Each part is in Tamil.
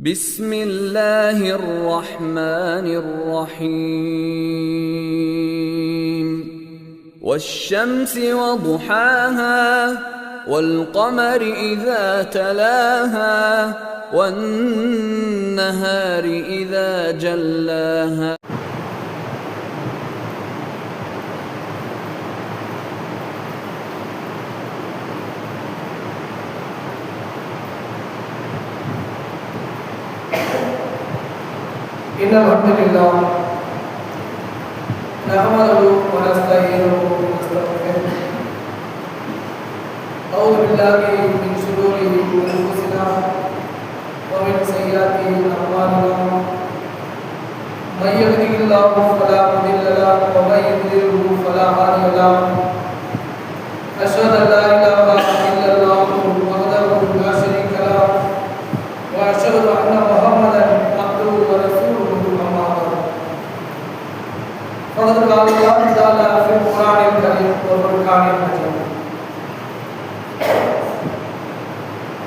بسم الله الرحمن الرحيم والشمس وضحاها والقمر إذا تلاها والنهار إذا جلاها إن الحمد لله نحمده ونستعينه ونستغفره أعوذ بالله من شرور أنفسنا ومن سيئات أعمالنا من يهده الله فلا مضل له ومن يضلل فلا هادي له أشهد أن لا إله إلا الله وحده لا شريك له وأشهد أن محمدا عبده ورسوله فقد قال الله تعالى في القرآن الكريم والفرقان المجيد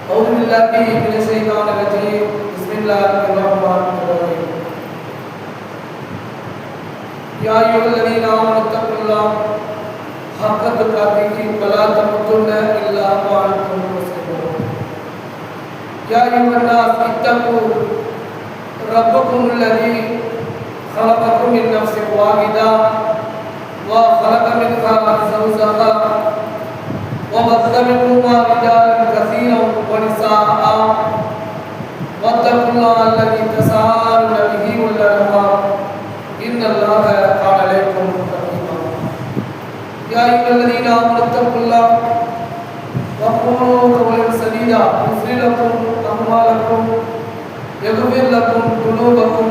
أعوذ بالله من الشيطان الرجيم بسم الله الرحمن الرحيم يا أيها الذين آمنوا اتقوا الله حق تقاته ولا تموتن إلا وأنتم مسلمون يا أيها الناس اتقوا ربكم الذي خلقكم من نفس واحدة وخلق منها زوجها وبث منهما رجالا كثيرا ونساء واتقوا الله الذي تساءلون به والأرحام إن الله كان عليكم رقيبا يا أيها الذين آمنوا اتقوا الله وقولوا قولا سديدا يغفر لكم أعمالكم يغفر لكم ذنوبكم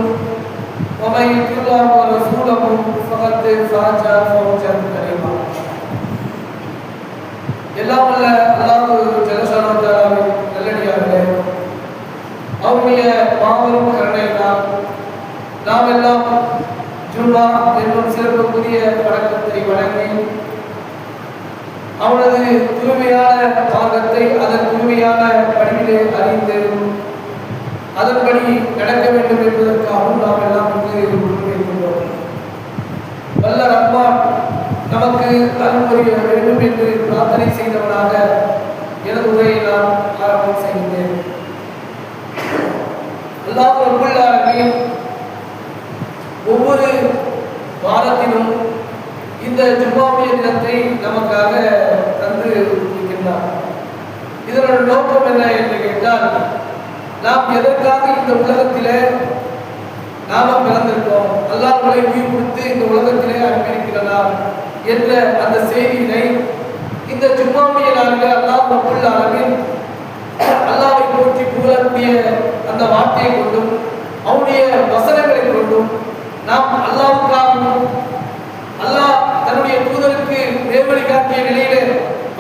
ومن يطع الله ورسوله فقد فاز فوزا كريما எல்லாம் வல்ல அல்லாஹ் ஜல்லஷானு தஆலாவின் நல்லடியார்களே, அவருடைய மாபெரும் கருணையினால் நாம் எல்லாம் ஜும்ஆ என்னும் சிறப்புக்குரிய வணக்கத்தை வழங்கி அவனது தூய்மையான மார்க்கத்தை அதன் தூய்மையான வழியிலே அறிந்து அதன்படி நடக்க வேண்டும் என்பதற்காகவும் நாம் எல்லாம் முன்வைக்கின்றோம். வல்ல ரஹ்மான் நமக்கு அருள் புரிய வேண்டும் என்று பிரார்த்தனை செய்தவனாக எனது உரையை நான் ஆரம்பம் செய்கின்றேன். அல்லாஹ் ரப்பல் ஆலமீன் ஒவ்வொரு வாரத்திலும் இந்த ஜும்ஆவுடைய தினத்தை நமக்காக தந்து இருக்கின்றார். இதனோட நோக்கம் என்ன என்று கேட்டால், நாம் எதற்காக இந்த உலகத்திலே நாம பிறந்திருக்கோம், அல்லாஹ் நம்மளை உயிர் கொடுத்து இந்த உலகத்திலே அனுப்பியிருக்கிறார் என்ற அந்த செய்தியினை இந்த ஜும்ஆவுடைய நாளில் அல்லாஹ் ரப்பல் ஆலமீன் அல்லாஹ்வை போற்றி புகழக்கூடிய அந்த வார்த்தையை கொண்டும் அவருடைய வசனங்களை கொண்டும் நாம் அல்லாஹ்வுக்காகவும் அல்லாஹ் தன்னுடைய தூதருக்கு நேர்வழி காட்டிய நிலையிலே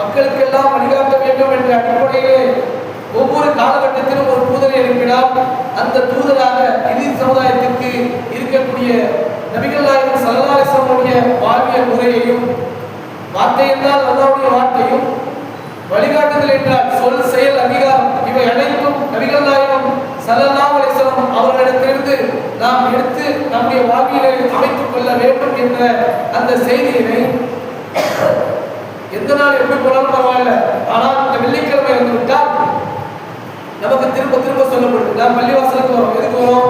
மக்களுக்கெல்லாம் வழிகாட்ட வேண்டும் என்ற அடிப்படையிலே ஒவ்வொரு காலகட்டத்திலும் ஒரு தூதரை அனுப்பினார். அந்த தூதராக இறுதி சமுதாயத்திற்கு இருக்கக்கூடிய நபிகள் நாயகம் ஸல்லல்லாஹு அலைஹி வஸல்லம் வாழ்வியல் முறையையும், வார்த்தை என்றால் அல்லாஹ்வுடைய வார்த்தையும், வழிகாட்டுதல் என்றால் சொல் செயல் அதிகாரம், இவை அனைத்தும் நபிகள் நாயகம் ஸல்லல்லாஹு அலைஹி வஸல்லம் அவர்களிடத்திலிருந்து நாம் எடுத்து நம்முடைய வாழ்வியலை அமைத்துக் கொள்ள வேண்டும் என்ற அந்த செய்தியினை எந்த நாள் எப்படி போனாலும் பரவாயில்ல, ஆனால் இந்த வெள்ளிக்கிழமை வந்துவிட்டால் நமக்கு திரும்ப திரும்ப சொல்லப்படுது. நாம் பள்ளிவாசலுக்கு வரோம், எதுக்கு வரோம்?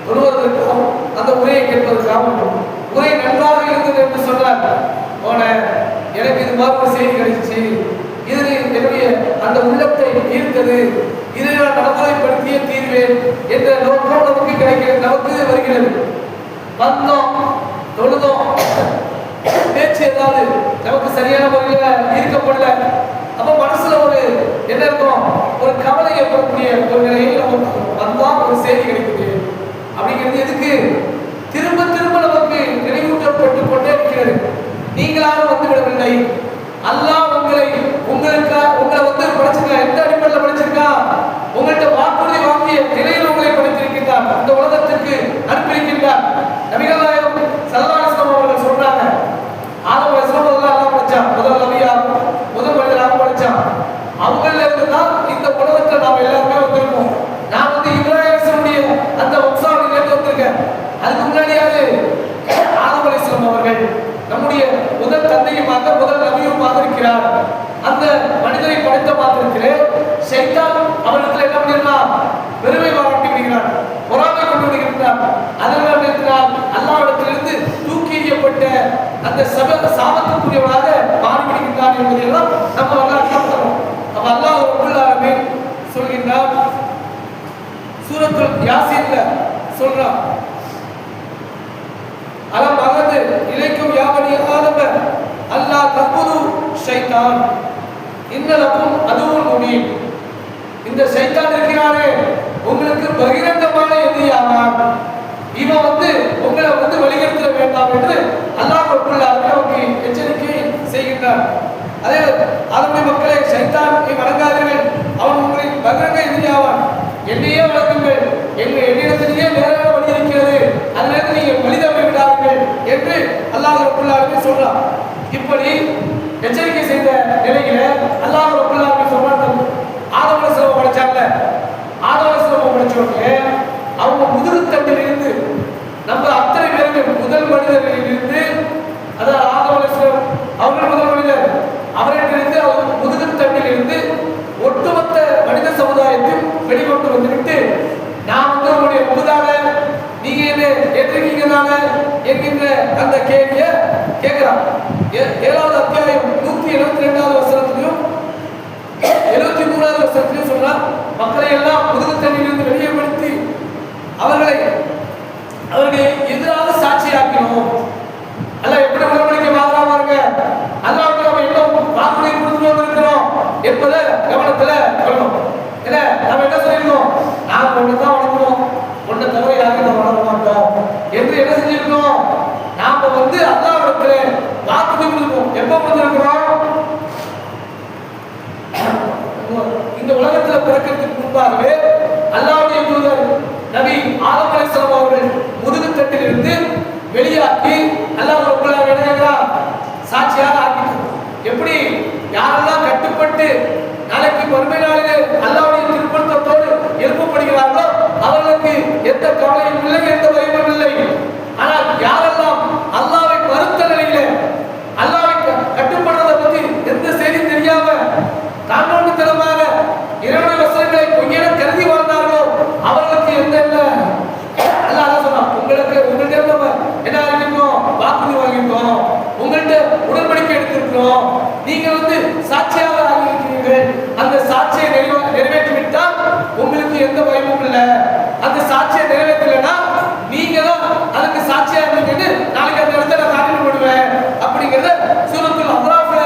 தொழுவதற்காகவும் அந்த உரையை கேட்பதற்காகவும். உரை நன்றாக இருந்தது என்று சொன்னார், போன எனக்கு இது மாதிரி ஒரு செய்தி கிடைச்சிச்சு, இது என்னுடைய அந்த உள்ளத்தை ஈர்த்தது, இதை நான் நடைமுறைப்படுத்திய தீர்வேன் என்ற நோக்கம் நமக்கு கிடைக்கிறது, நமக்கு வருகிறது. வந்தோம், தொழுதோம், பேச்சு ஏதாவது நமக்கு சரியான முறையில் ஈர்க்கப்படல, அப்ப மனசுல ஒரு என்ன இருக்கும், ஒரு கவலை ஏற்படக்கூடிய ஒரு நிலையில் நமக்கு வந்தா ஒரு செய்தி கிடைக்குது. அப்படிங்கிறது எதுக்கு? திரும்ப திரும்ப நமக்கு நினைவூட்டப்பட்டு கொண்டே இருக்கிறது. நீங்களாக வந்து விடவில்லை, அல்லாஹ் உங்களை வந்து படைச்சிருக்கா. எந்த அடிப்படையில் படைச்சிருக்கா? உங்கள்கிட்ட வாக்குறுதி வாங்கிய நிலையில் உங்களை படைத்திருக்கின்றார், இந்த உலகத்திற்கு அனுப்பியிருக்கின்றார். நபிகள் நாயகம் ஸல்லல்லாஹு அலைஹி வஸல்லம் அவர்கள் சொல்றாங்க, ஆதம் அலைஹிஸ்ஸலாம் அல்லாஹ் படைச்சான், முதல் நபியா முதல் மனிதராக படைச்சான். அவங்கள இருந்து தான் இந்த உலகத்துல நாம் எல்லாருமே வந்திருக்கோம். அந்த சாபத்துக்குரியவனாக மாறிவிடுகின்றான் என்பதையெல்லாம் நம்ம வரலாறு பார்க்கிறோம். அப்ப அல்லாஹ் ரப்பல் ஆலமீன் சொல்கின்றார், சூரத்துல் யாசீன்ல சொல்றான், அலம் அகது இலைக்கும் யா பனி ஆதம அல்லா தஅபுது ஷைத்தான் இன்னலக்கும் அதுவும் முபீன். இந்த ஷைத்தான் இருக்கிறானே உங்களுக்கு பகிரங்கமான எதிரியானான். இவன் உங்களை வழிகெடுத்துட வேண்டாம் என்று அல்லாஹ் ரப்பல் ஆலமீன் அவருக்கு எச்சரிக்கை செய்கின்றார். அதே ஆதம மக்களே, ஷைத்தானை வணங்காதீர்கள், அவன் உங்களின் பகிரங்க எதிரியாவான். என்னையே வணங்குங்கள், என்னிடத்திலேயே நேரான வழி இருக்கிறது, அதிலிருந்து நீங்கள் வழிதவறி விடாதீர்கள் என்று அல்லாஹ் ரப்பல் ஆலமீன் சொல்றான். இப்படி எச்சரிக்கை செய்த நிலையில அல்லாஹ் ரப்பல் ஆலமீன் சொல்றான், ஆதம் அலைஹிஸ்ஸலாம் படைச்சாங்க. ஆதம் அலைஹிஸ்ஸலாம் படைச்ச உடனே அவங்க முதுகுத்தண்டில் இருந்து நம்ம அத்தனை பேருக்கு முதல் மனிதரில் இருந்து, அதாவது ஆதம் அலைஹிஸ்ஸலாம் அவர்கள் முதல் மனிதர், அவரிடத்திலிருந்து அவர் முதுகுத்தண்டில் இருந்து ஒட்டுமொத்த மனித சமுதாயத்தில் வெளிக்கொண்டு வந்துவிட்டு, நான் உங்களுடைய முதுதான நீங்க என்ன ஏற்றிருக்கீங்கதான என்கின்ற அந்த கேள்விய கேட்கிறான். 7வது அத்தியாயம் 172வது வசனத்திலையும் 73வது வசனத்திலையும் சொல்றான், மக்களை எல்லாம் முதுகுத்தண்டிலிருந்து வெளியேப்படுத்தி அவர்களை எதிராக சாட்சியாக்கணும். அல்லாஹ் எப்படி உடன்படிக்கை மாறாம இருங்க, அல்லாஹ்வுக்கு நம்ம என்ன வாக்குறுதி கொடுத்துட்டு இருக்கிறோம் என்பதை கவனத்துல கொள்ளணும். ஏன்னா நம்ம என்ன சொல்லிருக்கோம், நாங்க ஒண்ணுதான் வணங்குவோம், ஒன்றை தவிர யாரும் நம்ம வணங்க மாட்டோம் என்று என்ன செஞ்சிருக்கோம், நாம அல்லாஹ்விடத்துல வாக்குறுதி கொடுப்போம். எப்ப கொடுத்திருக்கிறோம், இந்த உலகத்துல பிறக்கிறதுக்கு முன்பாகவே அல்லாஹ்வுடைய தூதர் நபி ஆதம் அலைஹிஸ்ஸலாம் அவர்கள் முதுகுத்தட்டில் இருந்து வெளியாக்கி அல்லாஹ் ரப்பல் ஆலமீன் சாட்சியாக ஆக்கிட்டார். எப்படி யாரெல்லாம் கட்டுப்பட்டு நாளைக்கு மறுமை நாளிலே அல்லாஹ்வுடைய திருப்பத்தத்தோடு எழுப்பப்படுகிறார்களோ அவர்களுக்கு எந்த கவலையும் இல்லை, எந்த பயமும் இல்லை. ஆனால் யாரெல்லாம் அல்லாஹ்வை மறுத்த நிலையிலே அல்லாஹ்வை கட்டுப்படுவதை பற்றி எந்த செய்தி தெரியாம தாண்டோண்டுத்தனமாக இறைவனுடைய வசனங்களை பொய்யென கருதி வாழ்ந்தார்களோ அவர்களுக்கு எந்த இல்லை. அல்லாஹ் சொன்னான், உங்கள்கிட்ட என்ன ஆகிருக்கோம், வாக்குறுதி வாங்கியிருக்கோம், உங்கள்கிட்ட உடன்படிக்கை எடுத்திருக்கிறோம், நீங்க சாட்சியாக ஆகியிருக்கிறீர்கள், அந்த சாட்சியை நிறைவேற்றிவிட்டால் உங்களுக்கு எந்த பயமும் இல்லை. அந்த சாட்சியை நிறைவேற்றலைன்னா நீங்க தான் அதுக்கு சாட்சியா இருந்தீங்கன்னு நாளைக்கு அந்த இடத்துல நான் காட்டிட்டு போடுவேன் அப்படிங்கிறத சூரத்துல் அஹ்ராஃப்ல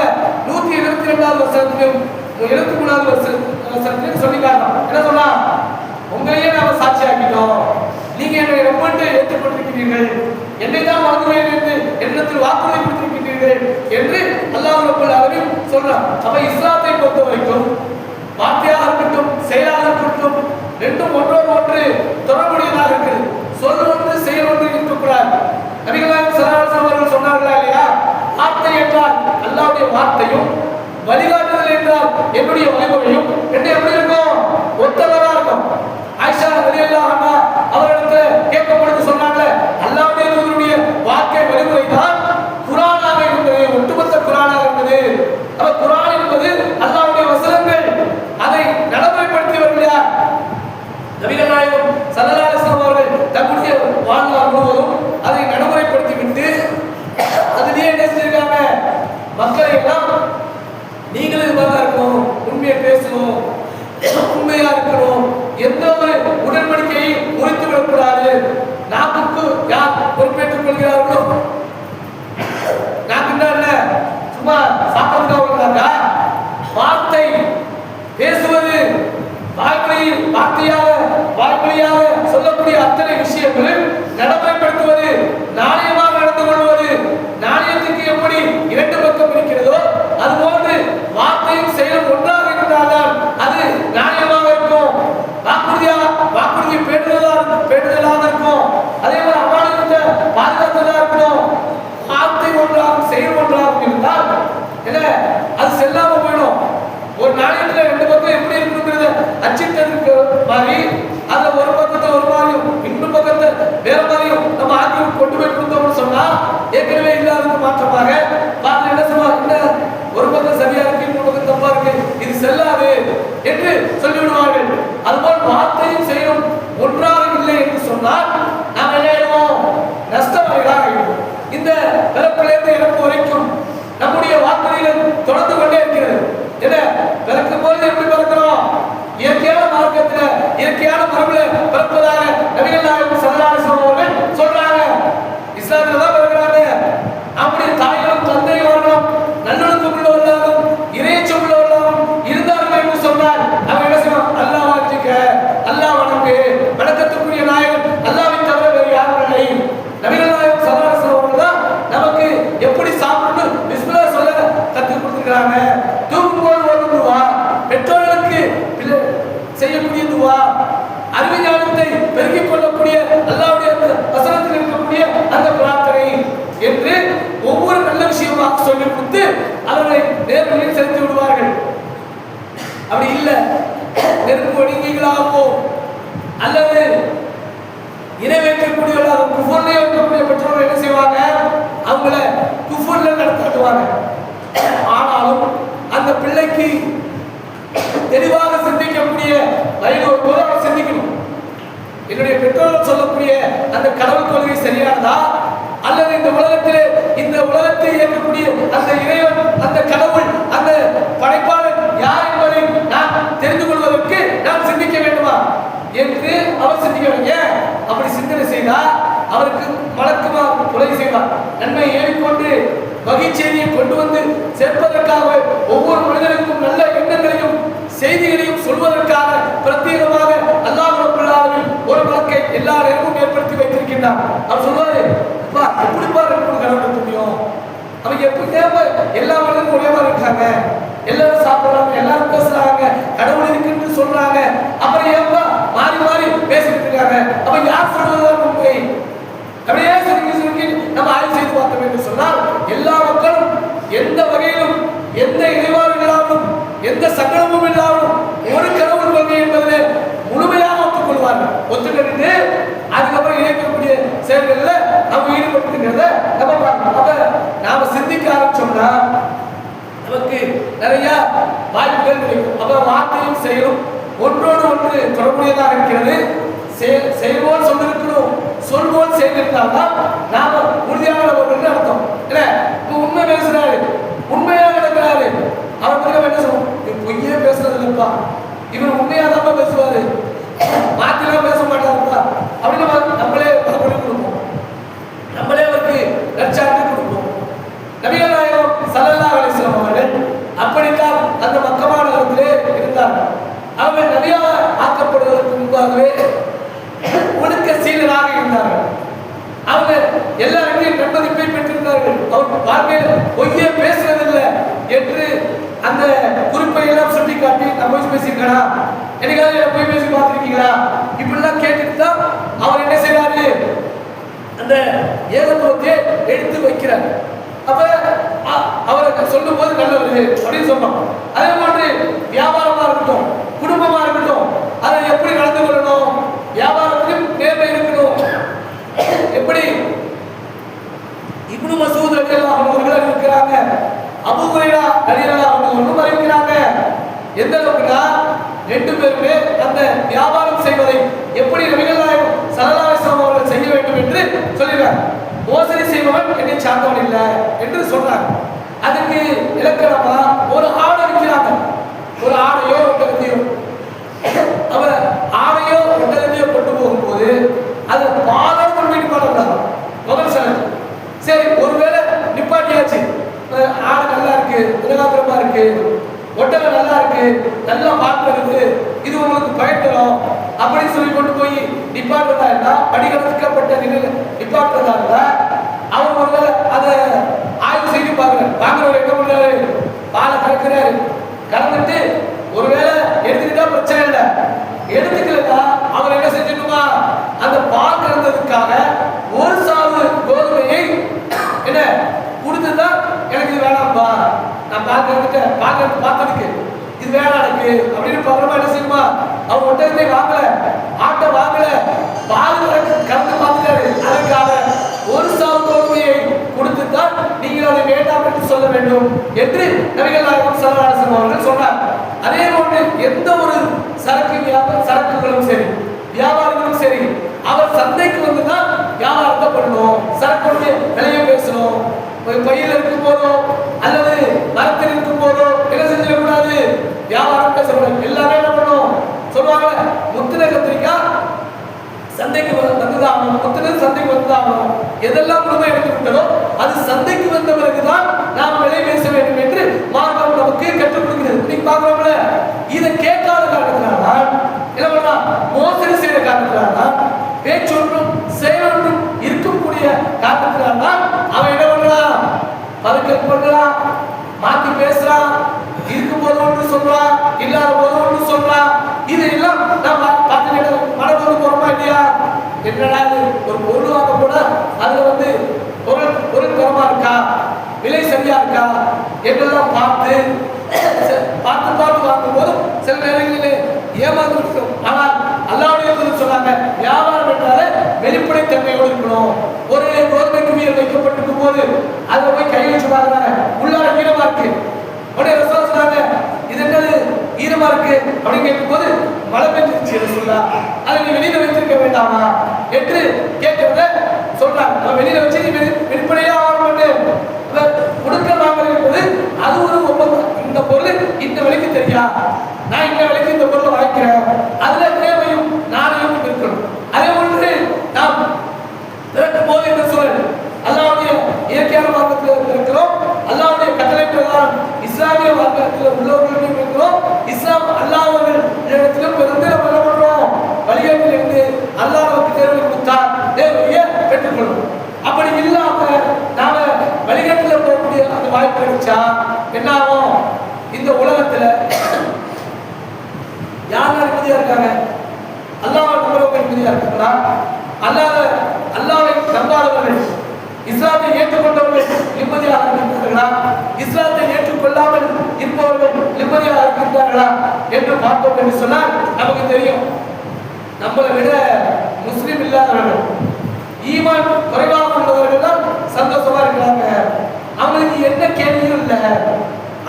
172வது வசனத்திலும் 73வது வசனத்திலும் சொல்லி காட்டலாம். என்ன சொன்னா, உங்களையே நாம சாட்சி ஆக்கிட்டோம், நீங்க என்னை ரொம்ப ஏற்றுக்கொண்டிருக்கிறீர்கள், என்னை தான் வணங்குவேன் என்று என்னிடத்தில் வாக்குறுதி கொடுத்திருக்கிறீர்கள் என்று அல்லாஹ் ரப்பல் ஆலமீன் சொல்றான். அப்ப இஸ்லாத்தை பொறுத்த வரைக்கும் வார்த்தையாக இருக்கட்டும் செயலாக இருக்கட்டும் ரெண்டும் ஒன்றோடு ஒன்று தொடர்புடையதாக இருக்குது. சொல் ஒன்று செயல் ஒன்று இருக்கக்கூடாது. நபிகள் நாயகம் ஸல்லல்லாஹு அலைஹி வஸல்லம் அவர்கள் சொன்னார்களா இல்லையா, வார்த்தை என்றால் அல்லாஹ்வுடைய வார்த்தையும் வழிகாட்டுதல் என்றால் என்னுடைய வழிமுறையும் ரெண்டு எப்படி இருக்கும், ஒத்தவரா இருக்கும். ஆயிஷா ரலியல்லாஹு அன்ஹா அவர்களிடத்தில் கேட்கப்பட்டு சொன்னாங்க, அல்லாஹ்வுடைய தூதருடைய வாழ்க்கை வழிமுறை தான் குர்ஆனாக இருந்தது, ஒட்டுமொத்த குர்ஆனாக இருந்தது. அப்ப குர்ஆன் என்பது அல்லாஹ்வுடைய வசனங்கள், அதை நடைமுறைப்படுத்தியவர்கள் யார், நபிகள் நாயகம் ஸல்லல்லாஹு அலைஹி வஸல்லம் அவர்கள் தன்னுடைய வாழ்நாள் முழுவதும் அதை நடைமுறைப்படுத்திவிட்டு அதிலேயே என்ன செஞ்சிருக்காங்க, மக்களை எல்லாம் நீங்களும் இது மாதிரி இருக்கணும், உண்மையை பேசணும், உண்மையா இருக்கணும், எந்த ஒரு உடன்படிக்கையை முறித்து விடக்கூடாது. நாக்குக்கு யார் பொறுப்பேற்றுக் கொள்கிறார்களோ, நாக்குன்னா என்ன, சும்மா சாப்பிடுறதா, வார்த்தை பேசுவது, வாய்மொழியாக சொல்லக்கூடிய அத்தனை விஷயங்களும் நடைமுறைப்படுத்துவது, நாணயமாக நடந்து கொள்வது. நாணயத்துக்கு எப்படி இரண்டு பக்கம் இருக்கிறதோ அதுபோன்று வார்த்தையும் செயலும் ஒன்றாக இருந்தால்தான் அது நாணயமாக இருக்கும், வாக்குறுதியை பேணுதலாக இருக்கும். அதே போல அமானிதத்தை பாதுகாத்ததாக இருக்கணும். வார்த்தை ஒன்றாகும் செயல் ஒன்றாகும் இருந்தால் என்ன, அது செல்லாம போயிடும். ஒரு நாணயத்துல ரெண்டு பக்கம் எப்படி இருக்குங்கிறத அச்சிட்டதுக்கு மாதிரி அந்த ஒரு பக்கத்தை ஒரு மாதிரியும் இன்னொரு பக்கத்தை வேற மாதிரியும் நம்ம ஆக்கி கொண்டு போய் கொடுத்தோம்னு சொன்னா ஏற்கனவே இல்லாததுக்கு மாற்றமாக பார்த்து என்ன சொல்லுவாங்க, ஒரு பக்கம் சரியா இருக்கு, இன்னொரு பக்கம் தப்பா இருக்கு, இது செல்லாது என்று சொல்லிவிடுவார்கள். அதுபோல் வார்த்தையும் செயலும் ஒன்றாக இல்லை என்று சொன்னால் நாம் என்ன ஆயிடுவோம், நஷ்டவாதிகளாக ஆயிடுவோம். இந்த பிறப்பிலிருந்து இயற்கையான மரபுல பிறப்பதாக நபிகள் நாயகம் ஸல்லல்லாஹு அலைஹி வஸல்லம் அவர்கள் சொல்றாங்க. இஸ்லாமில தான் பிறகுறாங்க. அப்படி தாய்களும் தந்தையும் வரணும், நல்லொழுக்கம் உள்ளவர்களாகவும் இறையச்சம் உள்ளவர்களாகவும் இருந்தார்கள் என்று சொன்னார். அவங்க என்ன செய்வாங்க? அல்லாஹ் வாஞ்சிக்க, அல்லாஹ் வணங்கு, வணக்கத்துக்குரிய நாயகன் அல்லாஹ்வை தவிர வேறு யாரும் இல்லை. நபிகள் நாயகம் ஸல்லல்லாஹு அலைஹி வஸல்லம் அவர்கள் தான் நமக்கு எப்படி சாப்பிடணும் பிஸ்மில்லாஹ் சொல்ல கற்றுக் கொடுத்துருக்காங்க. தூங்கும்போது ஓதும் துவா, பெற்றோர்களுக்கு செய்யக்கூடிய துவா, அறிவிஞானத்தை பெருக்கிக் கொள்ளக்கூடிய அல்லாஹ்வுடைய வசனத்தில் இருக்கக்கூடிய அந்த பிரார்த்தனை என்று ஒவ்வொரு நல்ல விஷயமாக சொல்லிக் கொடுத்து அவர்களை நேர்வழியில் செலுத்தி விடுவார்கள். அப்படி இல்லை, நெருப்பு வணிகங்களாகவோ அல்லது இணை வைக்கக்கூடியவர்களாக குஃபர்ல இருக்கக்கூடிய பெற்றோர்கள் என்ன செய்வாங்க? அவங்கள குஃபர்ல நடத்தாட்டுவாங்க. ஆனாலும் அந்த பிள்ளைக்கு தெளிவாக சிந்திக்கக்கூடிய வயது வரும்போது அவர் சிந்திக்கணும். என்னுடைய பெற்றோர்கள் சொல்லக்கூடிய அந்த கடவுள் கொள்கை சரியானதா, அல்லது இந்த உலகத்தை இயக்கக்கூடிய அந்த இறைவன், அந்த கடவுள், அந்த படைப்பாளர் யார் என்பதை நான் தெரிந்து கொள்வதற்கு நான் சிந்திக்க வேண்டுமா என்று அவர் சிந்திக்க வேண்டும். ஏன் அப்படி சிந்தனை செய்தால் அவருக்கு மலக்குமார் உதவி செய்வார். நன்மை ஏறிக்கொண்டு மகிழ்ச்சியை கொண்டு வந்து சேர்ப்பதற்காக ஒவ்வொரு மனிதனுக்கும் நல்ல எண்ணங்களையும் செய்திகளையும் சொல்வதற்காக பிரத்யேகமாக அல்லாஹ் ரப்பல் ஆலமீன் ஒரு மலக்கை எல்லா நேரமும் ஏற்படுத்தி வைத்திருக்கின்றார். அவர் சொல்வாரு, எப்படி பாருங்க கடவுள் முடியும், அவங்க எப்படி எல்லா மனிதனும் ஒரே மாதிரி இருக்காங்க, எல்லாரும் சாப்பிடுறாங்க, எல்லாரும் பேசுறாங்க, கடவுள் இருக்குன்னு சொல்றாங்க, அப்புறம் ஏப்பா மாறி மாறி பேசிட்டு இருக்காங்க, அப்ப யார் சொல்வதுதான் உண்மை? அப்படியே சொல்லி நம்ம ஆய்வு செய்து பார்த்தோம் என்று சொன்னால் எல்லா மக்களும் எந்த வகையிலும் எந்த இடைவாறு இல்லாமலும் எந்த சங்கடமும் இல்லாமலும் ஒரு கடவுள் கொள்கை என்பதிலே முழுமையாக ஒத்துக்கொள்வார்கள். ஒத்துக்கிட்டு அதுக்கப்புறம் இணைக்கக்கூடிய செயல்களில் நம்ம ஈடுபட்டுங்கிறத நம்ம பார்க்கணும். அப்ப நாம சிந்திக்க ஆரம்பிச்சோம்னா நமக்கு நிறைய வாய்ப்புகள் கிடைக்கும். அப்ப வார்த்தையும் செயலும் ஒன்றோடு ஒன்று தொடர்புடையதாக இருக்கிறது. செயல்போல் சொல்லிருக்கணும், சொல்போல் செய்திருந்தால்தான் நாம உறுதியானவர்கள் அர்த்தம். இல்ல இப்ப உண்மை பேசுறாரு, உண்மையா நடக்கிறாரு, அவர் பிறகு என்ன சொல்லுவோம்? பொய்யே பேசுறது இல்லப்பா, இவர் உண்மையா தான் பேசுவாரு, மாத்திலாம் பேச மாட்டாருப்பா அப்படின்னு நம்மளே கொடுப்போம், நம்மளே அவருக்கு நற்சான்று கொடுப்போம். நபிகள் நாயகம் ஸல்லல்லாஹு அலைஹி வஸல்லம் அவர்கள் அப்படித்தான் அந்த மக்கமா நகரத்திலே இருந்தார்கள். அவர்கள் நபியாக ஆக்கப்படுவதற்கு முன்பாகவே ஒழுக்க சீலராக இருந்தார்கள். அவங்க எல்லாருக்கும் நன்மதிப்பை பெற்றிருந்தார்கள். அவர் வாழ்க்கையில் பொய்யே பேசுறதில்லை என்று அந்த குறிப்பை எல்லாம் சுட்டி காட்டி நம்ம பேசியிருக்கா, என்னைக்காவது பொய் பேசி பார்த்துருக்கீங்களா, இப்படிலாம் கேட்டுட்டு தான் அவர் என்ன செய்யறாரு? அந்த ஏகத்துவத்தை எடுத்து வைக்கிறார். அப்ப அவரை சொல்லும் போது நல்லவர் அப்படின்னு சொன்னோம். அதே மாதிரி வியாபாரமா இருக்கட்டும், குடும்பமா இருக்கட்டும், அதை எப்படி நடந்து கொள்ளணும், வியாபாரத்திலும் நேர்மை இருக்கணும். எப்படி இப்னு மசூத் ரலியல்லாஹு அன்ஹு அவர்கள் இருக்கிறாங்க, அபூ ஹுரைரா ரலியல்லாஹு அன்ஹு அவர்கள் இருக்கிறாங்க. எந்த அளவுக்குனா ரெண்டு பேருமே அந்த வியாபாரம் செய்வதை எப்படி நபிகள் நாயகம் ஸல்லல்லாஹு அலைஹி வஸல்லம் அவர்கள் செய்ய வேண்டும் என்று சொல்லினார். மோசடி செய்பவன் என்னை சார்ந்தவன் இல்லை என்று சொல்றாங்க. அதுக்கு இலக்கணமா ஒரு ஆடை விற்கிறாங்க, ஒரு ஆடையோ ஒட்டகத்தையோ. அவர் ஆடையோ ஒட்டகத்தையோ கொண்டு போகும்போது அது பாலம் கொண்டு நிப்பாட்டாங்க முதல் சனத்து. சரி, ஒருவேளை நிப்பாட்டியாச்சு, ஆடை நல்லா இருக்கு, உலகாத்திரமா இருக்கு, ஒட்டகம் நல்லா இருக்கு, நல்லா பார்க்கறது, இது உங்களுக்கு பயன்படும் அப்படின்னு சொல்லி கொண்டு போய் நிப்பாட்டுறதா இருந்தா, படிக்கட்டுக்கப்பட்ட நிலையில் நிப்பாட்டுறதா இருந்தா, அவர் ஒருவேளை அதை ஆய்வு செய்து பார்க்கிறார். வாங்குறவர் என்ன பண்றாரு? பாலை கறக்கிறாரு, கறந்துட்டு ஒருவேளை எடுத்துக்கிட்டா பிரச்சனை இல்லை, எடுத்துக்கலன்னா அவர் என்ன செஞ்சுட்டுமா, அந்த பால் கறந்ததுக்காக ஒரு சாவு கோதுமையை என்ன கொடுத்துதான் எனக்கு இது வேணாம்பா, நான் பால் கறந்துட்டேன், பால் கறந்து பார்த்ததுக்கு இது வேணாம் எனக்கு அப்படின்னு பகரமா என்ன செய்யுமா, அவர் ஒட்டகத்தை வாங்கல, ஆட்டை வாங்கல, பால் கறந்து பார்த்துட்டாரு, அதற்காக ஒரு சாவு கோதுமையை கொடுத்துதான் நீங்கள் அதை வேண்டாம் என்று சொல்ல வேண்டும் என்று நபிகள் நாயகம் ஸல்லல்லாஹு அலைஹி வஸல்லம் அவர்கள் சொன்னார். அதே போன்று எந்த ஒரு சரக்குகளும் சரி, வியாபாரங்களும் சரி, அவர் சந்தைக்கு வந்துதான் வியாபாரத்தை பண்ணணும், சரக்குடைய விலையை பேசணும். பையில் இருக்கும் போதோ அல்லது மரத்தில் இருக்கும் போதோ என்ன செஞ்சிடக்கூடாது, வியாபாரம் பேசக்கூடாது. எல்லாமே என்ன பண்ணும் சொல்லுவாங்க, முத்திரை புத்தகம் சந்தைக்கு வந்தாலும் எதெல்லாம் முழுமை எடுத்து விட்டதோ அது சந்தைக்கு வந்த பிறகுதான் நாம் விலை பேச வேண்டும் என்று மார்க்கம் நமக்கு கற்றுக் கொடுக்கிறது. நீங்க பாக்குறோம்ல, இதை கேட்காத காரணத்தினால்தான் என்ன பண்ணா மோசடி செய்த காரணத்தினால்தான் பேச்சொன்றும் செயலொன்றும் இருக்கக்கூடிய காரணத்தினால்தான் அவன் என்ன பண்றான், பதுக்கல் பண்றான், மாத்தி பேசுறான், இருக்கும் போது ஒன்று சொல்றான், இல்லாத போது ஒன்று சொல்றான். இதெல்லாம் நம்ம பார்த்து மனதோடு போறோமா இல்லையா? என்னடா ஒரு பொருள் வாங்க கூட அதுல பொருள் தரமா இருக்கா, விலை சரியா இருக்கா என்றெல்லாம் பார்த்து வாங்கும் போது சில நேரங்களில் ஏமாந்து இருக்கும். ஆனால் அல்லாஹ்வுடைய சொன்னாங்க, வியாபாரம் என்றாலே வெளிப்படைத்தன்மையோடு இருக்கணும். ஒரு கோதுமை குவியல் வைக்கப்பட்டிருக்கும் போது அதை போய் கை வச்சு பாக்குறாங்க, உள்ளார ஈரமா இருக்கு. உடனே ரசூல் சொன்னாங்க, இது என்னது ஈரமா இருக்கு அப்படின்னு கேட்கும் போது மழை பெஞ்சிருச்சு ரசூலா, அதை நீ வெளியில வச்சிருக்க வேண்டாமா என்று கேட்கிறத சொல்றாங்க. நம்ம வெளியில வச்சு நீ வெளிப்படையா ஆக மாட்டேன், கொடுக்க வாங்கல் என்பது அது ஒரு ஒப்பந்தம். இந்த பொருள் இந்த விலைக்கு தெரியா, நான் இந்த விலைக்கு இந்த பொருளை வாங்கிக்கிறேன், அதுல தேவையும் நாளையும் இருக்கணும். அதே ஒன்று நாம் திரட்டும் போது என்ன சொல்றது, அல்லாஹ்வுடைய இயற்கையான மார்க்கத்தில் இருக்கிறோம், அல்லாஹ்வுடைய கட்டளை பிரகாரம் இஸ்லாமிய மார்க்கத்தில் உள்ளவர்களும் இருக்கிறோம், இஸ்லாம் அல்லாஹ்விடத்திலும் பிறந்து நம்ம என்ன பண்றோம், வழிகாட்டிலிருந்து அல்லாஹ் நமக்கு தேர்வு கொடுத்தார், தேவையை பெற்றுக்கொள்ளும். அப்படி இல்லாம நாம வழிகாட்டில போகக்கூடிய அந்த வாய்ப்பு கிடைச்சா என்ன ஆகும், இந்த உலகத்துல யார் நிம்மதியா இருக்காங்க, அல்லாஹ் நம்புறவங்க நிம்மதியா இருக்காங்களா, அல்லாஹ்வை நம்பாதவர்கள் இஸ்லாத்தை ஏற்றுக்கொண்டவர்கள் நிம்மதியாக இருக்கின்றார்களா, இஸ்லாத்தை ஏற்றுக்கொள்ளாமல் இருப்பவர்கள் நிம்மதியாக இருக்கின்றார்களா என்று பார்த்தோம் என்று சொன்னால் நமக்கு தெரியும், நம்மளை விட முஸ்லிம் இல்லாதவர்கள், ஈமான் குறைவாக உள்ளவர்கள் தான் சந்தோஷமா இருக்கிறாங்க. அவங்களுக்கு என்ன கேள்வியும் இல்லை,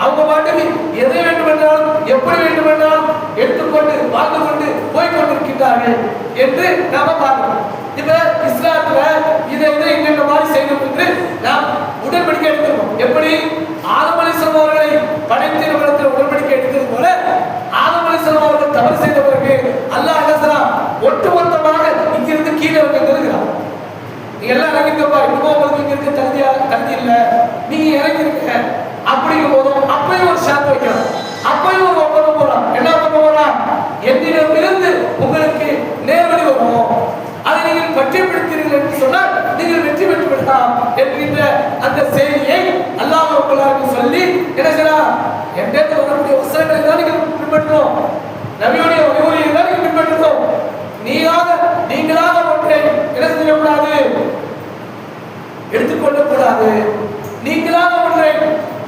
அவங்க பாட்டுக்கு எதை வேண்டுமென்றாலும் எப்படி வேண்டுமென்றாலும் எடுத்துக்கொண்டு வாழ்ந்து கொண்டு போய்கொண்டிருக்கின்றார்கள் என்று நாம பார்க்கிறோம். இப்ப இஸ்லாத்துல இதை என்னென்ன மாதிரி செய்யணும் என்று நாம் உடன்படிக்கை எடுத்துக்கோம். எப்படி ஆதம் அலைஹிஸ்ஸலாம் அவர்களை படைத்த நிறுவனத்தில் உடன்படிக்கை எடுத்தது போல ஆதம் அலைஹிஸ்ஸலாம் அவர்கள் தவறு செய்த பிறகு அல்லாஹ் என்ன செய்றான், ஒட்டுமொத்தமாக இங்கிருந்து கீழே இருக்கிறான், நீங்க எல்லாம் இறங்கிக்கப்பா, இன்னும் உங்களுக்கு இங்க இருக்க தகுதி இல்லை, நீங்க இறங்கிருக்க அப்படிங்கும் போதும் அப்பயும் ஒரு ஷாட் வைக்கிறான், அப்பயும் ஒரு ஒப்பந்தம் போறான். என்ன பண்ண போறான், என்னிடமிருந்து உங்களுக்கு நேர்வழி வரும், அதை நீங்கள் பற்றி பிடித்தீர்கள் என்று சொன்னால் நீங்கள் வெற்றி பெற்று விடலாம் என்கின்ற அந்த செய்தியை அல்லாஹ் ரப்பல் சொல்லி என்ன செய்யலாம், என்கிட்ட வரக்கூடிய வசனங்களை தான் நீங்கள் பின்பற்றணும், நபியுடைய வழிமுறையை தான் நீங்கள் பின்பற்றணும். நீங்களாக ஒன்றை என்ன செய்யக்கூடாது, எடுத்துக்கொள்ளக்கூடாது, நீங்களாக ஒன்றை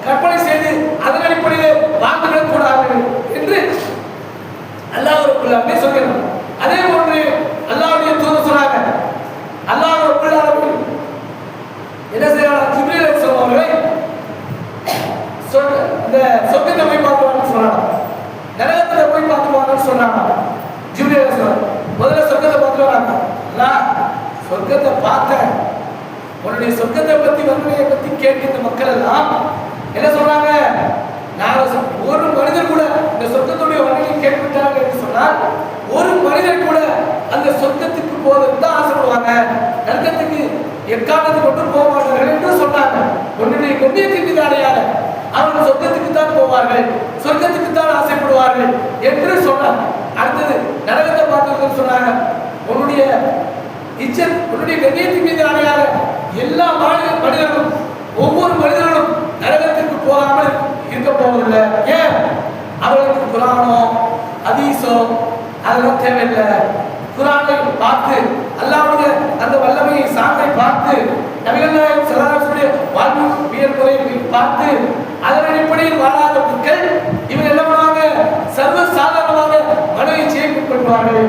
கற்பனை செய்து அதன் அடிப்படையில் வாழ்ந்துவிடக் கூடாது என்று அல்லாஹ் ரப்பல் சொல்கிறார். அதே போன்று அல்லாஹ்வுடைய தூதர் சொன்னாங்க, அல்லாஹ் ரப்பல் என்ன செய்யறாங்க, ஜிப்ரீல் அலைஹிஸ்ஸலாம் அவர்களை இந்த சொர்க்கத்தை போய் பார்த்துவாங்கன்னு சொன்னாங்க, நரகத்தை போய் பார்த்துவாங்கன்னு சொன்னாங்க. ஜிப்ரீல் அலைஹிஸ்ஸலாம் முதல்ல சொர்க்கத்தை பார்த்து வராங்க, அல்லாஹ் சொர்க்கத்தை பார்த்தேன், உன்னுடைய சொர்க்கத்தை பத்தி வறுமையை பத்தி கேட்கிற மக்கள் எல்லாம் என்ன சொல்றாங்க, ஒரு மனிதர் கூட இந்த சொர்க்கத்துடைய வறுமையை கேட்கிட்டாங்க என்று சொன்னால் ஒரு மனிதர் கூட அந்த சொர்க்கத்துக்கு போவதற்கு தான் ஆசைப்படுவாங்க, நரகத்துக்கு எக்காரணத்தை கொண்டு போக மாட்டார்கள் என்று சொன்னாங்க. உன்னுடைய கண்ணியத்தின் அடையாள அவர்கள் சொர்க்கத்துக்கு தான் போவார்கள், சொர்க்கத்துக்கு தான் ஆசைப்படுவார்கள் என்று சொன்னார். அடுத்தது நரகத்தை பார்த்தவர்கள் சொன்னாங்க, உன்னுடைய இச்சன் உன்னுடைய கண்ணியத்தின் மீது அடையாள எல்லா மனிதர்களும் ஒவ்வொரு மனிதர்களும் நரகத்திற்கு போகாமல் இருக்க போவதில்லை. ஏன், அவர்களுக்கு குரானோ ஹதீஸோ அதெல்லாம் தேவையில்லை. குரானை பார்த்து அல்லாஹ்வுடைய அந்த வல்லமையை சான்றை பார்த்து நபிகள் நாயகம் ஸல்லல்லாஹு அலைஹி வஸல்லம் வாழ்வியல் முறையை பார்த்து அதன் அடிப்படையில் வாழாத மக்கள் இவங்க என்ன பண்ணுவாங்க, சர்வ சாதாரணமாக மன இச்சையை பின்பற்றுவார்கள்.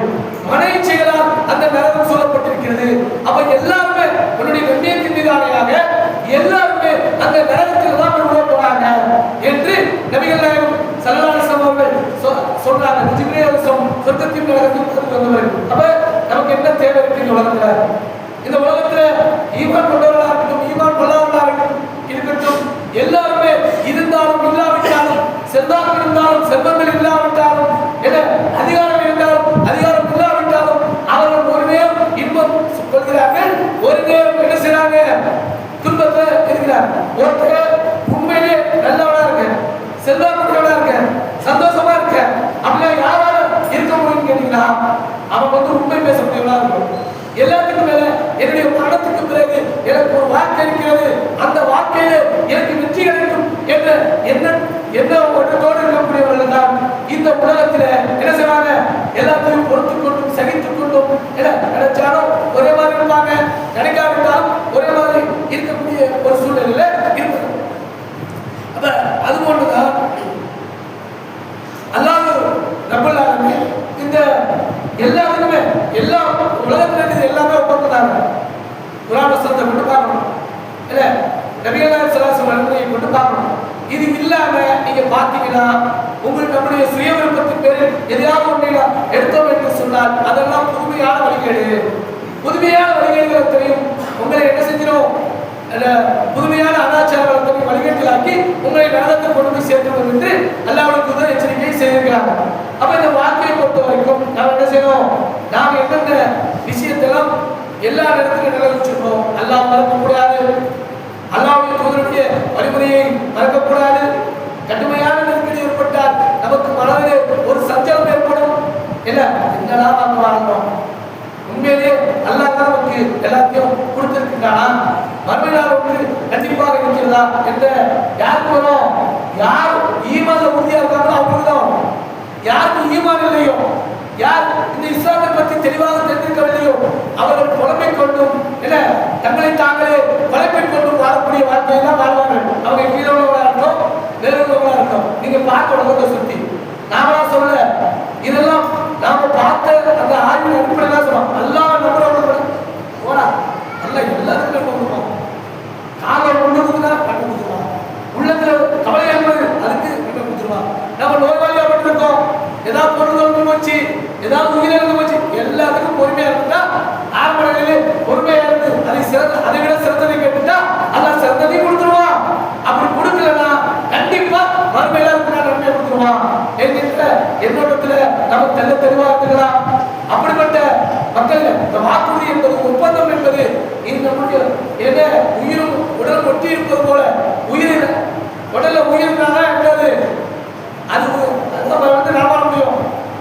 மன இச்சைகளால் அந்த நரகம் சொல்லப்பட்டிருக்கிறது. அப்ப எல்லாருமே உன்னுடைய கண்ணியத்தின் மீதானையாக எல்லாருமே அந்த நரகத்தில் தான் விட போறாங்க என்று நபிகள் நாயகம் ஸல்லல்லாஹு அலைஹி வஸல்லம் அவர்கள் சொல்றாங்க. ஜிப்ரீல் அலைஹிஸ்ஸலாம் சொர்க்கத்தின் நரகத்திற்கு வந்தவர். அப்ப நமக்கு என்ன தேவை இருக்கு இந்த உலகத்துல? இந்த உலகத்துல ஈமான் கொண்டவர்களாக இருக்கட்டும், ஈமான் கொள்ளாதவர்களாக இருக்கட்டும், எல்லாருமே இருந்தாலும் இல்லாவிட்டாலும், செல்வாக்கு இருந்தாலும் செல்வங்கள் இல்லாவிட்டாலும், அதிகாரம் இருந்தாலும் அதிகாரம் இல்லாவிட்டாலும் அவர்கள் ஒரு நேரம் இன்பம் கொள்கிறார்கள், உண்மை பேசக்கூடியவர்களாக இருக்கணும். எல்லாத்துக்கும் மேல என்னுடைய மரணத்துக்கு பிறகு எனக்கு ஒரு வாக்கு இருக்கிறது, அந்த வாக்கையில எனக்கு வெற்றி கிடைக்கும் என்ற எண்ணத்தோடு இருக்கக்கூடியவர்கள் தான் இந்த உலகத்துல என்ன செய்வாங்க, எல்லாத்தையும் பொறுத்துக் கொண்டும் சகித்துக் கொண்டும் நினைச்சாலும் ஒரே மாதிரி இருப்பாங்க, நினைக்காவிட்டாலும் ஒரே மாதிரி இருக்கக்கூடிய ஒரு சூழ்நிலையில இருப்பாங்க. அப்ப அது போன்றுதான் அல்லாஹ் ரப்பல் ஆலமீன் இந்த எல்லாத்துக்குமே எல்லா உலகத்துல இருந்து எல்லாமே ஒப்பந்தத்தாங்க. குர்ஆன் வசனத்தை கொண்டு பார்க்கணும், இல்ல நபிகள் நாயகம் ஸல்லல்லாஹு அலைஹி வஸல்லம் கொண்டு பார்க்கணும். இது இல்லாம நீங்க பார்த்தீங்கன்னா உங்களுக்கு நம்முடைய சுய விருப்பத்தின் பேரில் எதையாவது ஒன்றை எடுத்தோம் என்று சொன்னால் அதெல்லாம் புதுமையான வழிகேடு. புதுமையான வழிகேடுகளையும் உங்களை என்ன செஞ்சிடும், புதுமையான அனாச்சாரத்தை வழிகேட்டிலாக்கி உங்களை நரகத்தில் கொண்டு போய் சேர்த்துவிடும் என்று அல்லாஹ்வுடைய தூதர் எச்சரிக்கை செய்திருக்கிறாங்க. அப்ப இந்த வார்த்தையை பொறுத்த வரைக்கும் நாம் என்ன செய்யணும், நாம் என்னென்ன விஷயத்தெல்லாம் எல்லா இடத்துலையும் நிலவச்சிருக்கோம். அல்லாஹ் மறக்கக்கூடாது, அல்லாஹ்வுடைய தூதருடைய வழிமுறையை மறக்கக்கூடாது. கடுமையான நெருக்கடி ஏற்பட்டால் நமக்கு மனதில் ஒரு சஞ்சலம் ஏற்படும். என்ன என்னடா நாம் வாழ்ந்தோம், உண்மையிலேயே அல்லாஹ் நமக்கு எல்லாத்தையும் கொடுத்திருக்கிறானா, மறுமையால் ஒன்று கண்டிப்பாக இருக்கிறதா என்ற யாருக்கு வரும், யார் ஈமான்ல உறுதியா இருக்காங்களோ அவங்களுக்கு தான் வரும். யாருக்கு ஈமான் இல்லையோ, யார் இந்த இஸ்லாத்தை பற்றி தெளிவாக தெரிந்திருக்கவில்லையோ அவர்கள் புலம்பிக் கொண்டும் இல்ல தங்களை தாங்களே புலம்பிக் கொண்டும் வாழக்கூடிய வாழ்க்கையை தான் வாழ்வாங்க. அவங்க கீழே உள்ளவங்களா இருக்கட்டும், வேறவங்களா இருக்கட்டும், நீங்க பார்க்க உலகத்தை சுத்தி நாமளா சொல்ல இதெல்லாம் நாம பார்த்த அந்த ஆய்வு அடிப்படையில் தான் சொல்றோம். அல்லாஹ் நம்புறவங்க போடா அல்ல எல்லாத்துக்கும் நம்புவோம். காலம் கொண்டு கொடுத்தா கண்டு கொடுத்துருவான், உள்ளத்துல கவலை என்பது அதுக்கு கண்டு கொடுத்துருவான். நம்ம நோய்வாளியா இருக்கோம், ஏதாவது பொருள் போச்சு, ஏதாவது உயிரிழந்து போச்சு, எல்லாத்துக்கும் பொறுமையா இருந்தா ஆரம்ப நிலையிலே பொறுமையா இருந்து அதை விட சிறந்ததை கேட்டுட்டா அல்லாஹ் சிறந்ததையும் கொடுத்துருவான். அப்படி கொடுக்கலன்னா கண்டிப்பா மறுமையில நன்மை கொடுத்துருவான் என்கின்ற எண்ணோட்டத்துல நமக்கு தெல்ல தெளிவா இருக்கலாம். அப்படிப்பட்ட மக்கள் இந்த வாக்குறுதி என்பது ஒப்பந்தம் என்பது இந்த என்ன உயிரும் உடல் ஒட்டி இருப்பது போல உயிர் உடல்ல உயிர் இருந்தாதான் என்பது அது நம்ம வந்து நாம முடியும்.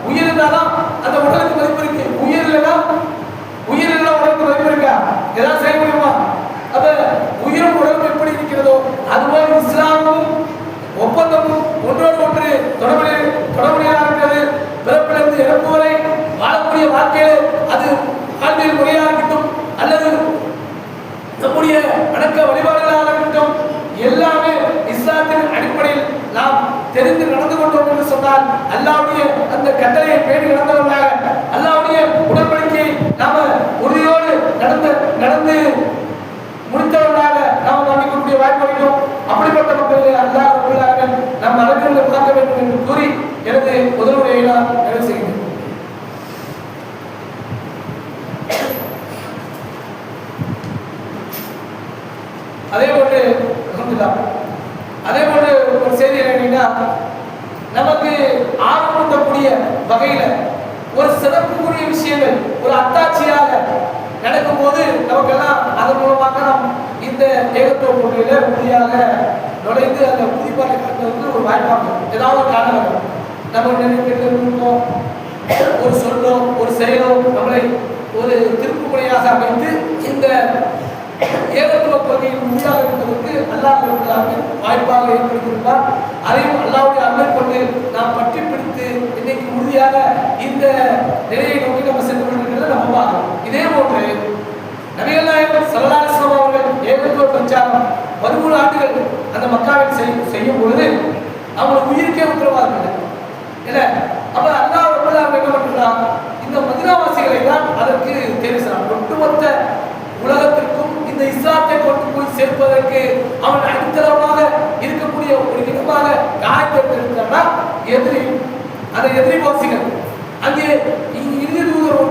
உயிர் இருந்தாதான் அந்த உடலுக்கு மதிப்பு இருக்கு, உயிர் இல்லைன்னா உடலுக்கு மதிப்பு இருக்கா, ஏதாவது செய்ய முடியுமா? அப்ப உயிரும் உடலும் எப்படி இருக்கிறதோ அதுபோல் இஸ்லாமும் ஒப்பந்தமும் ஒன்றோடு ஒன்று தொடர்புடையதாக இருக்கிறது. பிறப்பிலிருந்து இறப்பு வரை வாழக்கூடிய வாழ்க்கையில் அது வாழ்வியல் முறையாக இருக்கட்டும் அல்லது நம்முடைய வணக்க வழிபாடுகளாக இருக்கட்டும், எல்லாமே இஸ்லாத்தின் அடிப்படையில் நாம் தெரிந்து நடந்து கொண்டோம் என்று சொன்னால் அல்லாஹ்வுடைய அந்த கட்டளையை பேணி நடந்தவர்களாக அல்லாஹ்வுடைய உடன்படிக்கையை நாம உறுதியோடு நடந்து முடித்தவர்களாக நாம் நம்பிக்கக்கூடிய வாய்ப்பு அளிக்கும். அப்படிப்பட்ட மக்களுக்கு அல்லாஹ் ரப்பல் ஆலமீன் நம் அனைவரும் உண்டாக்க வேண்டும் என்று கூறி எனது முதல் உரையை நான் நிறைவு செய்கிறேன். அதே போன்று ஒரு செய்தி என்னன்னா, நமக்கு ஆர்வமூட்டக்கூடிய வகையில ஒரு சிறப்புக்குரிய விஷயங்கள் ஒரு அத்தாட்சியாக நடக்கும் போது நமக்கெல்லாம் அதன் மூலமாக நாம் இந்த ஏகத்துவ கொள்கையில உறுதியாக நுழைந்து அந்த உறுதிப்பாட்டை காட்டுவதற்கு ஒரு வாய்ப்பாக ஏதாவது ஒரு காரணம் நம்ம நினைக்கிறோம். ஒரு சொல்லோ ஒரு செயலோ நம்மளை ஒரு திருப்புமுனையாக அமைத்து இந்த ஏகத்துவ கொள்கையில் உறுதியாக இருப்பதற்கு அல்லாஹ் வாய்ப்பாக ஏற்படுத்தியிருப்பார். அதையும் அல்லாஹ்வுடைய அருளை கொண்டு நாம் பற்றி பிடித்து இன்னைக்கு உறுதியாக இந்த நிலையை நோக்கி நம்ம சென்று கொண்டிருக்கிறத நம்ம பார்க்கிறோம். இதே போன்று நபிகள் நாயகம் ஸல்லல்லாஹு அலைஹி வஸல்லம் அவர்கள் ஏகத்துவ பிரச்சாரம் 13 ஆண்டுகள் அந்த மக்காவில் செய்யும் பொழுது அவங்களுக்கு உயிருக்கே உத்தரவாதம் இல்லை. இல்ல அப்ப அல்லாஹ் ரப்பல் ஆலமீன் என்ன பண்றான், இந்த மதீனாவாசிகளை தான் அதற்கு தேர்வு செய்யறான். ஒட்டுமொத்த உலகத்திற்கும் இந்த இஸ்லாத்தை கொண்டு போய் சேர்ப்பதற்கு அவன் அடித்தளமாக இருக்கக்கூடிய ஒரு இடமாக காயத்தை எடுத்திருக்கிறான்னா எதிரி அந்த எதிரிவாசிகள் அங்கே இறுதி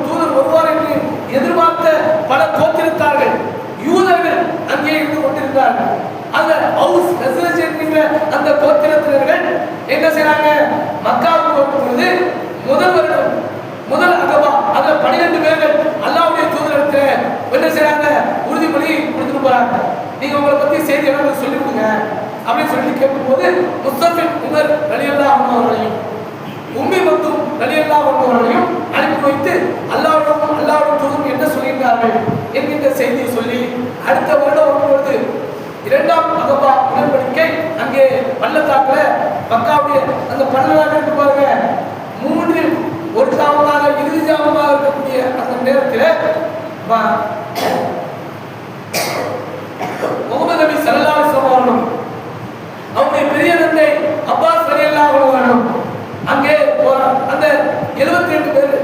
தூதர் வருவார் என்று எதிர்பார்த்த பல கோத்திரத்தார்கள் யூதர்கள் அங்கே இருந்து கொண்டிருந்தார்கள். அந்த ஹவுஸ் ரெசிடென்ஸ் என்கின்ற அந்த கோத்திரத்தினர்கள் என்ன செய்யறாங்க, மக்காவுக்கு வரும் பொழுது முதல் அகபா அதுல 12 பேர்கள் அல்லாஹ்வுடைய தூதரிடத்துல என்ன செய்யறாங்க, உறுதிமொழி கொடுத்துட்டு போறாங்க. நீங்க உங்களை பத்தி செய்தி எல்லாம் சொல்லி கொடுங்க அப்படின்னு சொல்லி கேட்கும்போது முஸ்தபின் உமர் ரலியல்லாஹு அன்ஹு அவர்களையும் உம்மி மக்தூம் ரலியல்லாஹு அன்ஹு அவர்களையும் அனுப்பி வைத்து அல்லாஹ்விடம் அடுத்த வருடம் வரும்பொழுது இரண்டாம் அகபா உடன்படிக்கை அங்கே பள்ளத்தாக்குல மக்காவுடைய அந்த பள்ளத்தாக்கு பாருங்க, 3 ஒரு ஜாமமாக இறுதி ஜாமமாக இருக்கக்கூடிய அந்த நேரத்தில் முகமது நபி ஸல்லல்லாஹு அலைஹி வஸல்லம் அவருடைய பெரிய தந்தை அப்பாஸ் ரலியல்லாஹு அன்ஹு அங்கே அந்த 72 பேர்,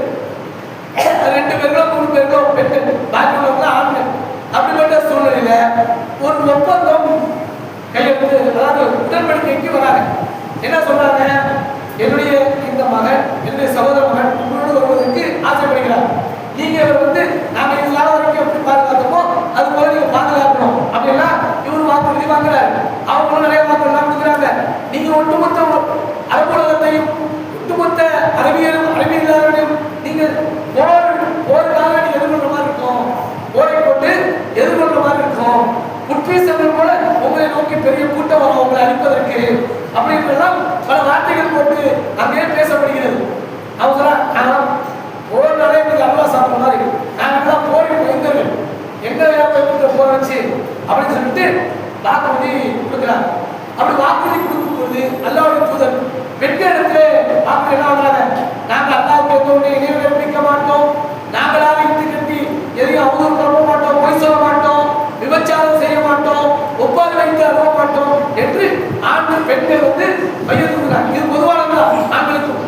2 பேர்களோ 3 பேர்களோ பெண்கள், பாக்கி உள்ளவங்க ஆண்கள். அப்படிப்பட்ட சூழ்நிலையில ஒரு ஒப்பந்தம் கையெழுத்து, அதாவது உடன்படிக்கைக்கு வராங்க. என்ன சொல்றாங்க? என்னுடைய இந்த மகன், என்னுடைய சகோதர மகன் உங்களோடு வருவதற்கு ஆசைப்படுகிறார். நீங்க நாங்க இதனால வரைக்கும் எப்படி பாதுகாத்தோமோ அது போல நீங்க பாதுகாக்கணும் அப்படின்னா இவரு வாக்குறுதி வாங்குறாரு. அவங்களும் நிறைய வாக்குறுதி கொடுக்குறாங்க. நீங்க ஒட்டுமொத்த அரபு உலகத்தையும் ஒட்டுமொத்த அறிவியலாளர்களையும் நீங்க போருக்காக நீங்க எதிர்கொள்ற மாதிரி இருக்கும், போரை கொண்டு எதிர்கொள்ற மாதிரி இருக்கும். புற்றீசங்கள் போல உங்களை நோக்கி பெரிய கூட்டம் வரும் உங்களை அழிப்பதற்கு அப்படின்றதெல்லாம் பல வார்த்தைகள் போட்டு அங்கே பேசப்படுகிறது. அவங்க சொல்றாங்க, போர் நடைமுறை அல்லா சாப்பிட்ற மாதிரி நாங்கள்லாம் போரில் பயந்தவர்கள், எங்க போற வச்சு அப்படின்னு சொல்லிட்டு வாக்குறுதி கொடுக்குறாங்க. அப்படி வாக்குறுதி கொடுக்கும்போது அல்லாஹ்வுடைய தூதர் பெண்களிடத்துல வாக்கு என்ன பண்றாங்க? நாங்க அல்லாஹ்வுக்கு இணையை கற்பிக்க மாட்டோம், நாங்களாக இட்டு கட்டி எதையும் அவதூறு பண்ண மாட்டோம், பொய் சொல்ல மாட்டோம், விபச்சாரம் செய்ய மாட்டோம், ஒப்பாரி வைத்து அருவ மாட்டோம் என்று ஆண்கள் பெண்கள் மையத்துக்கிறாங்க. இது பொதுவானதான் ஆண்களுக்கும்.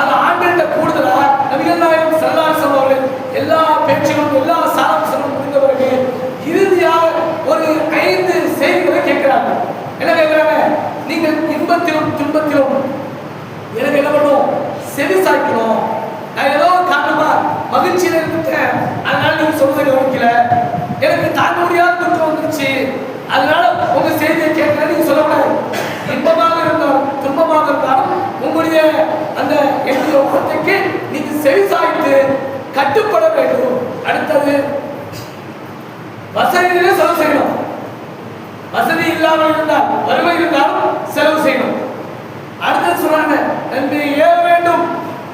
அந்த ஆண்கள்கிட்ட கூடுதலா நபிகள் நாயகம் ஸல்லல்லாஹு அலைஹி வஸல்லம் அவர்கள் எல்லா பேச்சுகளும் எல்லா சாராம்சங்களும் முடிந்த பிறகு இறுதியாக ஒரு 5 செய்திகளை கேட்கிறாங்க. என்ன கேட்கிறாங்க? நீங்கள் இன்பத்திலும் துன்பத்திலும் எனக்கு என்ன பண்ணும்? செவி சாய்க்கணும். நான் ஏதோ காரணமா மகிழ்ச்சியில இருந்துட்டேன், அதனால நீங்க சொல்றதை கவனிக்கல, எனக்கு தாங்க முடியாத துன்பம் வந்துருச்சு, அதனால உங்க செய்தியை கேட்கல நீங்க சொல்லக்கூடாது. இன்பமாக இருந்தாலும் துன்பமாக இருந்தாலும் உங்களுடைய அந்த என்னுடைய வார்த்தைக்கு நீங்க செவி சாய்த்து கட்டுப்பட வேண்டும். அடுத்தது வசதியிலே செலவு செய்யணும். வசதி இல்லாமல் இருந்தால் வறுமை இருந்தாலும் செலவு செய்யணும். அடுத்து சொல்றாங்க, நன்மையை ஏவ வேண்டும்,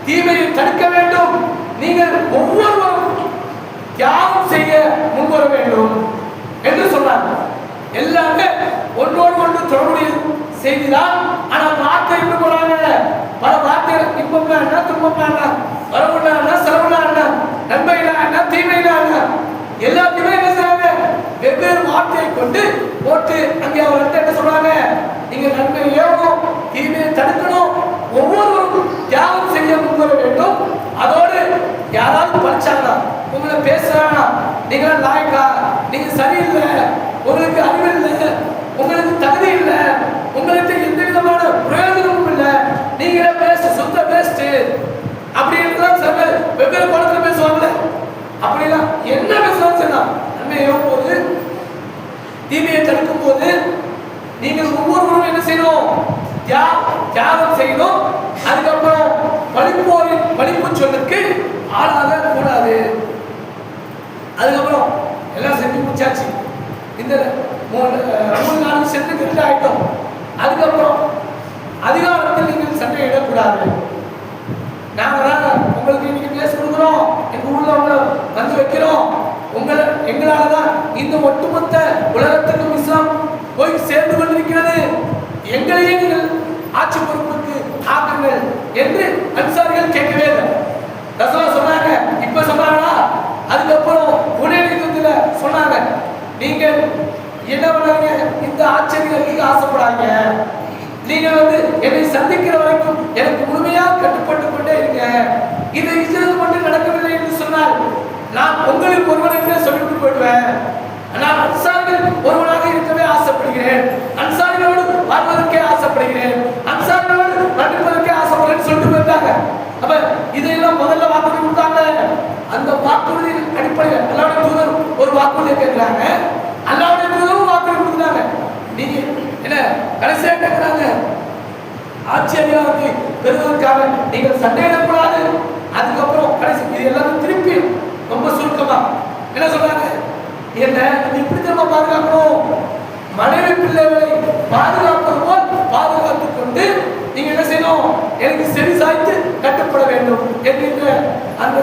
தீமையை தடுக்க வேண்டும். நீங்கள் ஒவ்வொருவரும் தியாகம் செய்ய முன்வர வேண்டும் என்று சொன்னாங்க. எல்லாமே ஒன்றோடு ஒன்று தொடர்புடைய செய்திதான். ஆனா வார்த்தை எப்படி போறாங்க? பல வார்த்தைகள் இன்பம்னா என்ன, துன்பம்னா என்ன, வரவுனா என்ன, செலவுனா என்ன, நன்மைனா என்ன, தீமைனா என்ன, எல்லாத்தையுமே என்ன செய்றாங்க? வெவ்வேறு வார்த்தையை கொண்டு போட்டு அங்கே அவர்கிட்ட என்ன சொல்றாங்க? நீங்க நன்மையை ஏவணும், தீமையை தடுக்கணும், ஒவ்வொருவரும் தியாகம் செய்ய முன்வர வேண்டும். அதோடு யாராவது படிச்சாங்களா, உங்களை பேசுறாங்க, நீங்க லாயக்கா, நீங்க சரியில்லை, உங்களுக்கு அறிவு இல்லை, உங்களுக்கு தகுதி இல்லை, உங்களுக்கு எந்த விதமான பிரயோஜனமும் இல்லை, நீங்களே பேச சொந்த பேஸ்ட் அப்படின்லாம் சொல்ல வெவ்வேறு படத்துல பேசுவாங்களே, அப்படிலாம் என்ன பேசலாம் செய்யலாம். நன்மை ஏவும் போது தீமையை தடுக்கும் போது நீங்கள் ஒவ்வொருவரும் என்ன செய்யணும்? தியாகம் செய்யணும். அதுக்கப்புறம் பழிப்பு சொல்லுக்கு ஆளாக கூடாது. அதுக்கப்புறம் எல்லாம் செஞ்சு முடிச்சாச்சு. இந்த 3-4 சென்று கிட்ட ஆயிட்டோம். அதுக்கப்புறம் அதிகாரத்தில் நீங்கள் சண்டையிடக்கூடாது. நாங்கள் உங்களுக்கு இன்னைக்கு பேச கொடுக்குறோம், எங்க ஊர்ல உங்களை வந்து வைக்கிறோம், எங்களால தான் இந்த ஒட்டுமொத்த உலகத்துக்கும் இஸ்லாம் போய் சேர்ந்து கொண்டிருக்கிறது, எங்களையே நீங்கள் ஆட்சி பொறுப்புக்கு ஆக்குங்கள் என்று அன்சாரிகள் கேட்கவே இல்லை. ரசூலுல்லாஹ் சொன்னாங்க. இப்ப சொன்னாங்களா? அதுக்கப்புறம் உடனடித்துல சொன்னாங்க, நீங்க என்ன பண்ணாங்க? இந்த ஆச்சரியத்துக்கு ஆசைப்படாங்க, நீங்க என்னை சந்திக்கிற வரைக்கும் எனக்கு முழுமையாக கட்டுப்பட்டு கொண்டே இருங்க. இதை இஜ்ரத் மட்டும் நடக்கவில்லை என்று சொன்னால் நான் உங்களுக்கு ஒருவனுக்கு சொல்லிட்டு போயிடுவேன். நான் அன்சாரிகள் ஒருவனாக இருக்கவே ஆசைப்படுகிறேன், அன்சாரிகளோடு வாழ்வதற்கே ஆசைப்படுகிறேன், அன்சாரிகளோடு நடிப்பதற்கே ஆசைப்படுறேன்னு சொல்லிட்டு போயிருந்தாங்க. அப்ப இதையெல்லாம் முதல்ல வாக்குறுதி கொடுத்தாங்க. அந்த வாக்குறுதியின் அடிப்படையில் அல்லாஹ்வுடைய தூதர் ஒரு வாக்குறுதியை கேட்கிறாங்க, அல்லாஹ்வுடைய தூதரும் வாக்குறுதி கொடுக்குறாங்க. நீங்க என்ன கடைசியா கேட்கிறாங்க, ஆட்சி அதிகாரத்தை பெறுவதற்காக நீங்கள் சண்டையிடக்கூடாது. அதுக்கப்புறம் கடைசி இது எல்லாரும் திருப்பி ரொம்ப சுருக்கமா என்ன சொல்றாங்க? என்ன இப்படி திரும்ப பாதுகாக்கணும், மனைவி பிள்ளைகளை பாதுகாப்பது போல் பாதுகாத்துக் கொண்டு நீங்க என்ன செய்யணும்? எனக்கு செவி சாய்த்து கட்டுப்பட வேண்டும் என்கின்ற அந்த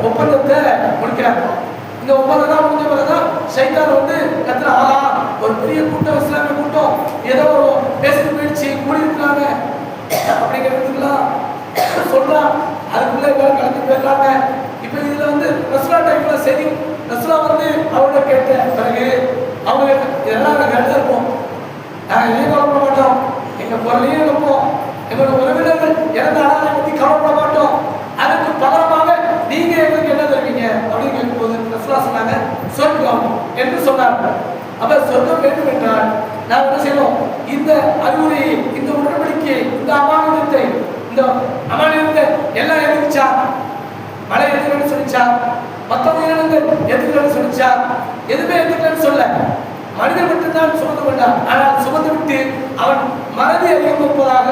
ஒப்பந்தத்தை முடிக்கிறாங்க. இந்த ஒப்பந்தம் தான் முடிஞ்ச பிறகுதான் சைத்தான் வந்து கத்துறா, ஒரு பெரிய கூட்டம், இஸ்லாமிய கூட்டம் ஏதோ பேசிட்டு போயிடுச்சு, கூடி இருக்கிறாங்க அப்படிங்கிறதுக்கெல்லாம் சொல்றான். அதுக்குள்ள எல்லாரும் கலந்து போயிடுறாங்க. இப்ப இதுல வந்து ரசூலா டைம்ல சரி, ரசூலா வந்து அவரோட கேட்ட பிறகு அவங்க எல்லாம் கரெக்டா இருப்போம், நாங்க எதையும் கவலைப்பட மாட்டோம், எங்க பொருளையும் வைப்போம், எங்களோட உறவினர்கள் இறந்த ஆளாலை பத்தி கவலைப்பட மாட்டோம், அதுக்கு பகரமாக நீங்க எங்களுக்கு என்ன தருவீங்க அப்படின்னு கேட்கும்போது ரசூலா சொன்னாங்க சொர்க்கம் என்று சொன்னாங்க. அப்ப சொர்க்கம் வேண்டும் என்றால் நாம் என்ன செய்யணும், இந்த அறிவுரை, இந்த உடன்படிக்கை, இந்த அமானிதத்தை, இந்த அமானிதத்தை எல்லாம் எதிர்ச்சா, மழை எதிர்க்கணும்னு சொல்லிச்சா, மற்ற உயிரினங்கள் எதிர்க்கணும்னு சொல்லிச்சா, எதுவுமே எதிர்க்கணும்னு சொல்ல, மனிதன் மட்டும்தான் சுமந்து கொண்டான். ஆனால் சுமந்து விட்டு அவன் மறதி இருப்பதால்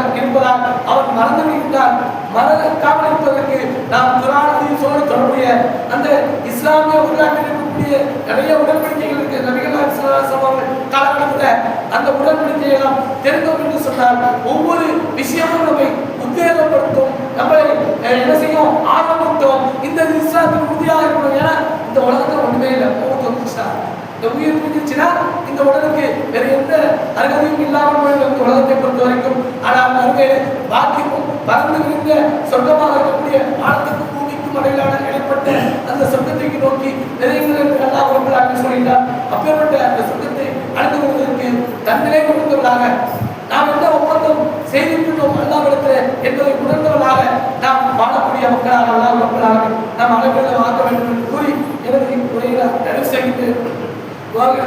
அவன் மறந்து விட்டான். மறக்காமல் இருப்பதற்கு நாம் குர்ஆனில் சொல்லக்கூடிய அந்த இஸ்லாமிய வரலாற்றில் இருக்கக்கூடிய நிறைய உடன்படிக்கைகள் இருக்கு. நபிகள் நாயகம் ஸல்லல்லாஹு அலைஹி வஸல்லம் காலகட்டத்தில் அந்த உடன்படிக்கையை எல்லாம் தெரிந்தோம் என்று சொன்னால் ஒவ்வொரு விஷயமும் நம்மை உத்வேகப்படுத்தும், நம்மளை என்ன செய்யும், ஆர்வமூட்டும். இந்த இஸ்லாமின் உறுதியாக இருக்கணும். ஏன்னா இந்த உலகத்தில் ஒன்றுமே இல்லை, போட்டு வந்துச்சுன்னா, இந்த உயிர் பிடிச்சிச்சுன்னா இந்த உடலுக்கு வேற எந்த அருகதையும் இல்லாமல் போயிடும் இந்த உலகத்தை பொறுத்த வரைக்கும். ஆனால் அருகே பாக்கியமும் பறந்து விரிந்த சொர்க்கமாக இருக்கக்கூடிய வானத்துக்கும் பூமிக்கும் இடையிலான இடைப்பட்ட அந்த சொர்க்கத்தை நோக்கி நிறைய அல்லாஹ் ரப்பல் சொல்லிட்டார். அப்பேற்பட்ட அந்த சொர்க்கத்தை அடைந்து கொள்வதற்கு தன்னிலை கொண்டவர்களாக நாம் எந்த ஒப்பந்தம் செய்திருக்கிறோம் அல்லாஹ்விடத்தில் என்பதை உணர்ந்தவர்களாக நாம் வாழக்கூடிய மக்களாக அல்லாஹ் ரப்பல் நாம் அனைவரும் ஆக்க வேண்டும் என்று கூறி எனது உரையை நிறைவு செய்கின்றேன். வாங்க